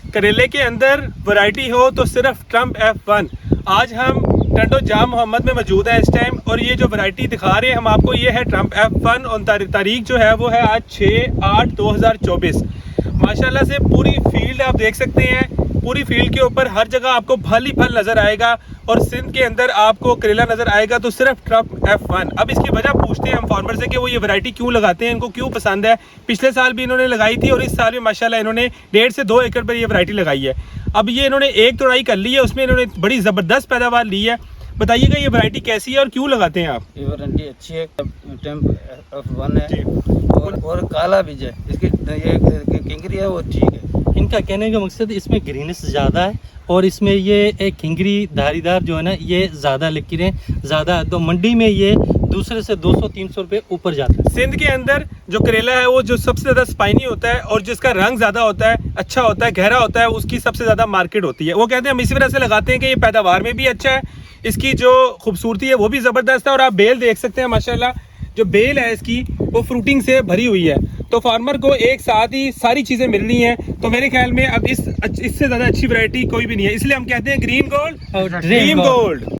करेले के अंदर वैरायटी हो तो सिर्फ ट्रम्प F1। आज हम टंडो जाम मोहम्मद में मौजूद है इस टाइम, और ये जो वैरायटी दिखा रहे हैं हम आपको, ये है ट्रम्प F1 और तारीख जो है वो है आज 6/8/2024। माशाल्लाह से पूरी फील्ड आप देख सकते हैं, पूरी फील्ड के ऊपर हर जगह आपको फल ही फल नज़र आएगा, और सिंध के अंदर आपको करेला नज़र आएगा तो सिर्फ ट्रम्प F1। अब इसकी वजह पूछते हैं हम फार्मर से कि वो ये वैरायटी क्यों लगाते हैं, इनको क्यों पसंद है। पिछले साल भी इन्होंने लगाई थी और इस साल भी माशाल्लाह इन्होंने 1.5 से 2 एकड़ पर ये वैरायटी लगाई है। अब ये इन्होंने एक तोड़ाई कर ली है, उसमें इन्होंने बड़ी ज़बरदस्त पैदावार ली है। बताइएगा ये वैरायटी कैसी है और क्यों लगाते हैं आप? ये वारंटी अच्छी है, ट्रम्प F1 है और काला बीज है, इसकी ये किंगरी है वो ठीक है। इनका कहने का मकसद इसमें ग्रीनेस ज़्यादा है और इसमें ये एक खिंगरी धारीदार जो है ना, ये ज़्यादा लकीरें ज़्यादा है, तो मंडी में ये दूसरे से 200-300 रुपये ऊपर जाता है। सिंध के अंदर जो करेला है वो जो सबसे ज़्यादा स्पाइनी होता है और जिसका रंग ज़्यादा होता है, अच्छा होता है, गहरा होता है, उसकी सबसे ज़्यादा मार्केट होती है। वो कहते हैं हम इसी वजह से लगाते हैं कि ये पैदावार में भी अच्छा है, इसकी जो खूबसूरती है वो भी ज़बरदस्त है। और आप बेल देख सकते हैं माशाल्लाह, जो बेल है इसकी वो फ्रूटिंग से भरी हुई है, तो फार्मर को एक साथ ही सारी चीज़ें मिल रही हैं। तो मेरे ख्याल में अब इससे ज़्यादा अच्छी वैरायटी कोई भी नहीं है, इसलिए हम कहते हैं ग्रीन गोल्ड और ड्रीम गोल्ड।